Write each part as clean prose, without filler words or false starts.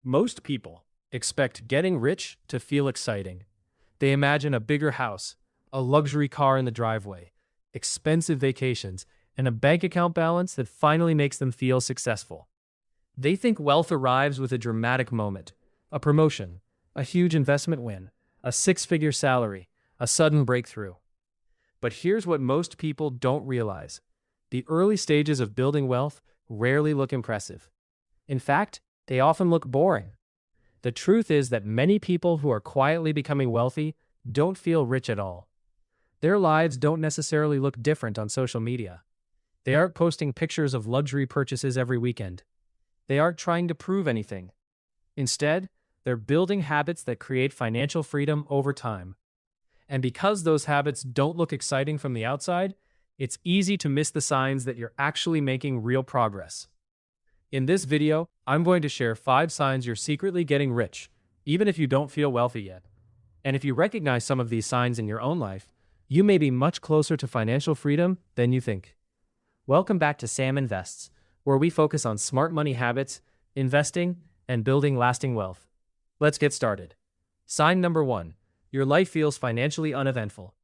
Most people expect getting rich to feel exciting. They imagine a bigger house, a luxury car in the driveway, expensive vacations, and a bank account balance that finally makes them feel successful. They think wealth arrives with a dramatic moment, a promotion, a huge investment win, a six-figure salary, a sudden breakthrough. But here's what most people don't realize. The early stages of building wealth rarely look impressive. In fact, they often look boring. The truth is that many people who are quietly becoming wealthy don't feel rich at all. Their lives don't necessarily look different on social media. They aren't posting pictures of luxury purchases every weekend. They aren't trying to prove anything. Instead, they're building habits that create financial freedom over time. And because those habits don't look exciting from the outside, it's easy to miss the signs that you're actually making real progress. In this video, I'm going to share 5 signs you're secretly getting rich, even if you don't feel wealthy yet. And if you recognize some of these signs in your own life, you may be much closer to financial freedom than you think. Welcome back to Sam Invests, where we focus on smart money habits, investing, and building lasting wealth. Let's get started. Sign number 1. Your life feels financially uneventful.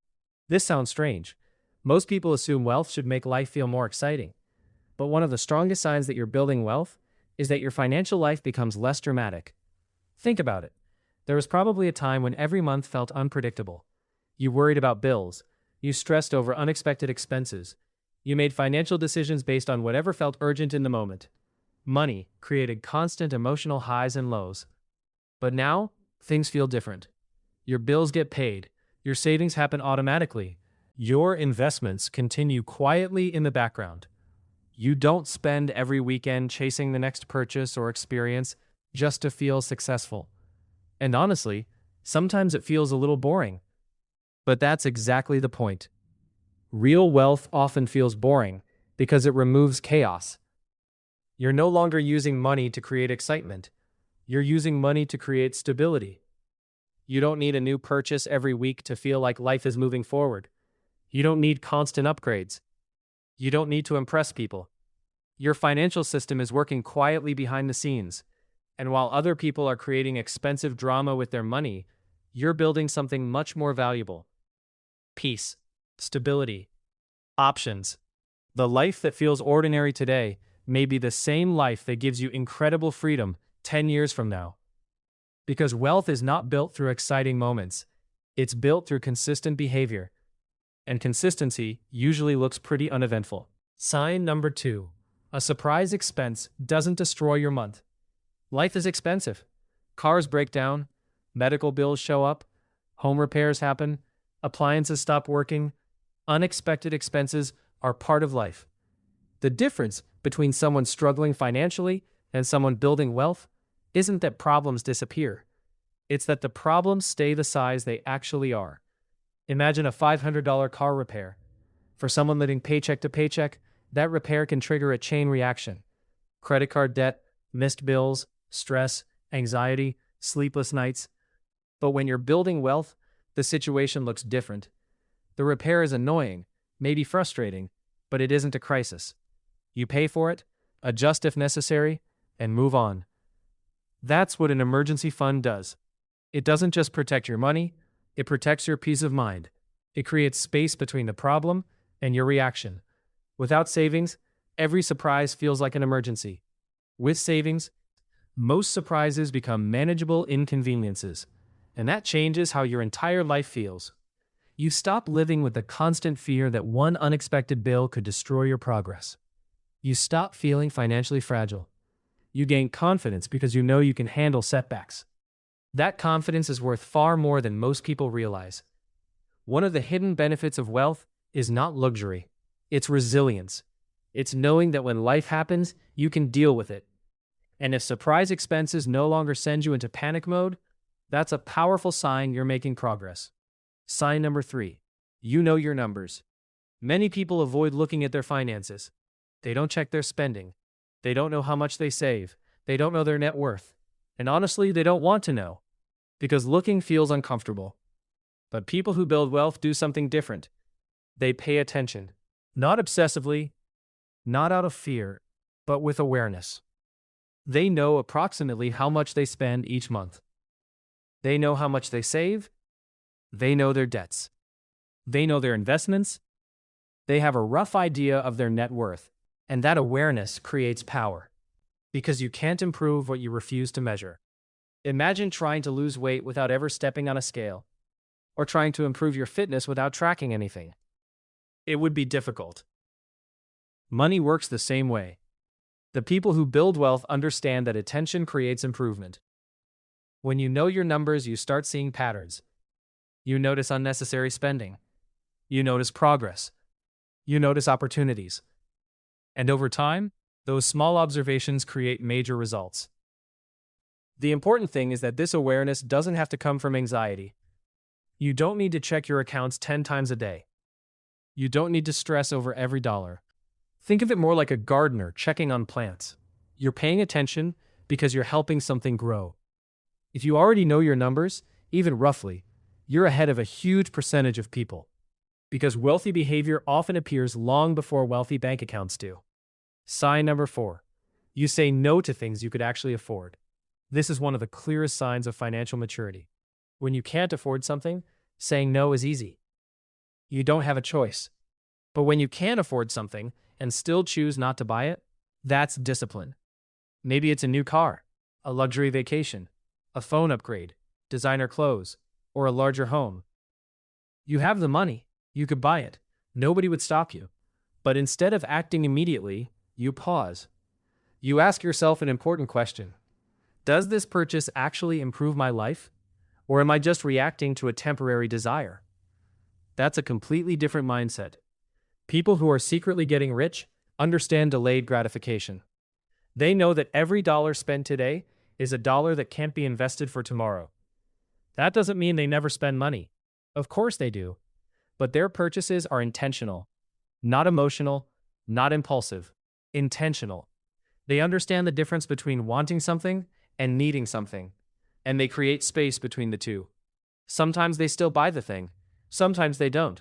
This sounds strange. Most people assume wealth should make life feel more exciting. But one of the strongest signs that you're building wealth is that your financial life becomes less dramatic. Think about it. There was probably a time when every month felt unpredictable. You worried about bills. You stressed over unexpected expenses. You made financial decisions based on whatever felt urgent in the moment. Money created constant emotional highs and lows. But now, things feel different. Your bills get paid. Your savings happen automatically. Your investments continue quietly in the background. You don't spend every weekend chasing the next purchase or experience just to feel successful. And honestly, sometimes it feels a little boring. But that's exactly the point. Real wealth often feels boring because it removes chaos. You're no longer using money to create excitement. You're using money to create stability. You don't need a new purchase every week to feel like life is moving forward. You don't need constant upgrades. You don't need to impress people. Your financial system is working quietly behind the scenes. And while other people are creating expensive drama with their money, you're building something much more valuable. Peace, stability, options. The life that feels ordinary today may be the same life that gives you incredible freedom 10 years from now. Because wealth is not built through exciting moments. It's built through consistent behavior. And consistency usually looks pretty uneventful. Sign number 2. A surprise expense doesn't destroy your month. Life is expensive. Cars break down, medical bills show up, home repairs happen, appliances stop working. Unexpected expenses are part of life. The difference between someone struggling financially and someone building wealth isn't that problems disappear. It's that the problems stay the size they actually are. Imagine a $500 car repair. For someone living paycheck to paycheck, that repair can trigger a chain reaction. Credit card debt, missed bills, stress, anxiety, sleepless nights. But when you're building wealth, the situation looks different. The repair is annoying, maybe frustrating, but it isn't a crisis. You pay for it, adjust if necessary, and move on. That's what an emergency fund does. It doesn't just protect your money, it protects your peace of mind. It creates space between the problem and your reaction. Without savings, every surprise feels like an emergency. With savings, most surprises become manageable inconveniences, and that changes how your entire life feels. You stop living with the constant fear that one unexpected bill could destroy your progress. You stop feeling financially fragile. You gain confidence because you know you can handle setbacks. That confidence is worth far more than most people realize. One of the hidden benefits of wealth is not luxury. It's resilience. It's knowing that when life happens, you can deal with it. And if surprise expenses no longer send you into panic mode, that's a powerful sign you're making progress. Sign number 3. You know your numbers. Many people avoid looking at their finances. They don't check their spending. They don't know how much they save. They don't know their net worth. And honestly, they don't want to know. Because looking feels uncomfortable. But people who build wealth do something different. They pay attention. Not obsessively, not out of fear, but with awareness. They know approximately how much they spend each month. They know how much they save. They know their debts. They know their investments. They have a rough idea of their net worth. And that awareness creates power. Because you can't improve what you refuse to measure. Imagine trying to lose weight without ever stepping on a scale, or trying to improve your fitness without tracking anything. It would be difficult. Money works the same way. The people who build wealth understand that attention creates improvement. When you know your numbers, you start seeing patterns. You notice unnecessary spending. You notice progress. You notice opportunities. And over time, those small observations create major results. The important thing is that this awareness doesn't have to come from anxiety. You don't need to check your accounts 10 times a day. You don't need to stress over every dollar. Think of it more like a gardener checking on plants. You're paying attention because you're helping something grow. If you already know your numbers, even roughly, you're ahead of a huge percentage of people. Because wealthy behavior often appears long before wealthy bank accounts do. Sign number 4. You say no to things you could actually afford. This is one of the clearest signs of financial maturity. When you can't afford something, saying no is easy. You don't have a choice. But when you can afford something and still choose not to buy it, that's discipline. Maybe it's a new car, a luxury vacation, a phone upgrade, designer clothes, or a larger home. You have the money. You could buy it. Nobody would stop you. But instead of acting immediately, you pause. You ask yourself an important question. Does this purchase actually improve my life? Or am I just reacting to a temporary desire? That's a completely different mindset. People who are secretly getting rich understand delayed gratification. They know that every dollar spent today is a dollar that can't be invested for tomorrow. That doesn't mean they never spend money. Of course they do. But their purchases are intentional, not emotional, not impulsive, intentional. They understand the difference between wanting something and needing something, and they create space between the two. Sometimes they still buy the thing, sometimes they don't.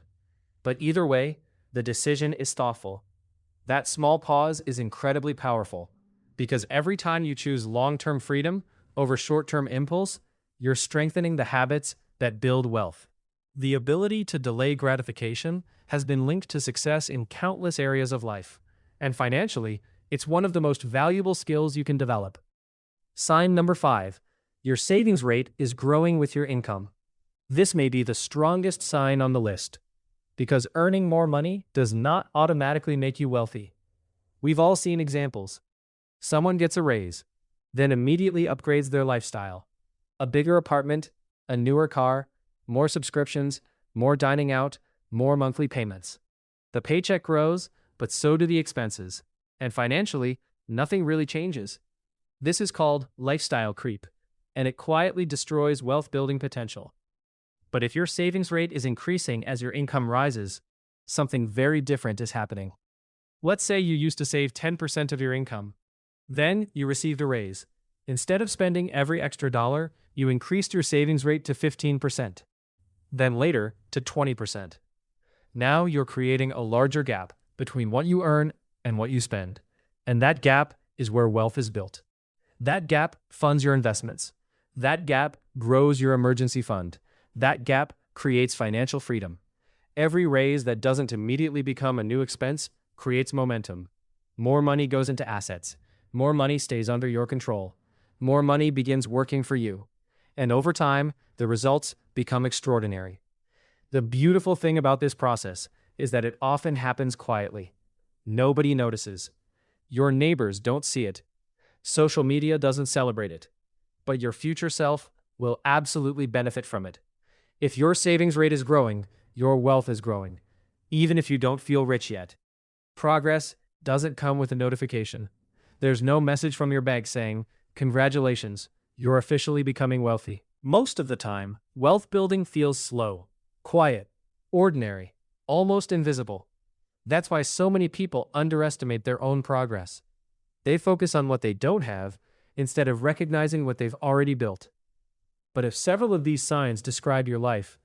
But either way, the decision is thoughtful. That small pause is incredibly powerful, because every time you choose long-term freedom over short-term impulse, you're strengthening the habits that build wealth. The ability to delay gratification has been linked to success in countless areas of life, and financially, it's one of the most valuable skills you can develop. Sign number 5. Your savings rate is growing with your income. This may be the strongest sign on the list, because earning more money does not automatically make you wealthy. We've all seen examples. Someone gets a raise, then immediately upgrades their lifestyle. A bigger apartment, a newer car, more subscriptions, more dining out, more monthly payments. The paycheck grows, but so do the expenses. And financially, nothing really changes. This is called lifestyle creep, and it quietly destroys wealth-building potential. But if your savings rate is increasing as your income rises, something very different is happening. Let's say you used to save 10% of your income. Then you received a raise. Instead of spending every extra dollar, you increased your savings rate to 15%. Then later to 20%. Now you're creating a larger gap between what you earn and what you spend. And that gap is where wealth is built. That gap funds your investments. That gap grows your emergency fund. That gap creates financial freedom. Every raise that doesn't immediately become a new expense creates momentum. More money goes into assets. More money stays under your control. More money begins working for you. And over time, the results become extraordinary. The beautiful thing about this process is that it often happens quietly. Nobody notices. Your neighbors don't see it. Social media doesn't celebrate it. But your future self will absolutely benefit from it. If your savings rate is growing, your wealth is growing, even if you don't feel rich yet. Progress doesn't come with a notification. There's no message from your bank saying, "Congratulations, you're officially becoming wealthy." Most of the time, wealth building feels slow, quiet, ordinary, almost invisible. That's why so many people underestimate their own progress. They focus on what they don't have instead of recognizing what they've already built. But if several of these signs describe your life,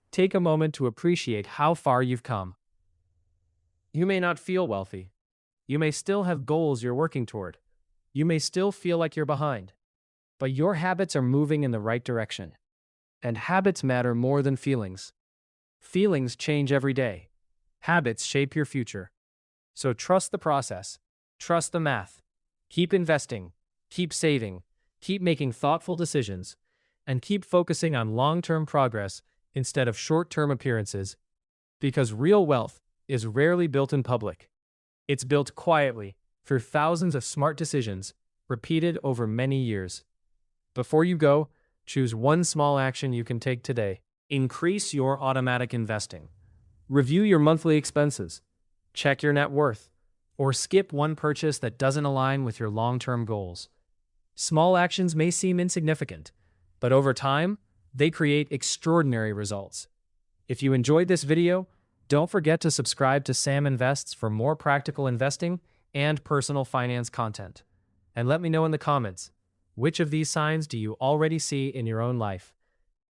take a moment to appreciate how far you've come. You may not feel wealthy. You may still have goals you're working toward. You may still feel like you're behind, but your habits are moving in the right direction. And habits matter more than feelings. Feelings change every day. Habits shape your future. So trust the process. Trust the math. Keep investing. Keep saving. Keep making thoughtful decisions. And keep focusing on long-term progress instead of short-term appearances. Because real wealth is rarely built in public. It's built quietly through thousands of smart decisions repeated over many years. Before you go, choose one small action you can take today. Increase your automatic investing. Review your monthly expenses. Check your net worth. Or skip one purchase that doesn't align with your long-term goals. Small actions may seem insignificant, but over time, they create extraordinary results. If you enjoyed this video, don't forget to subscribe to Sam Invests for more practical investing and personal finance content. And let me know in the comments, which of these signs do you already see in your own life?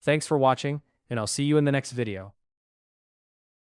Thanks for watching, and I'll see you in the next video.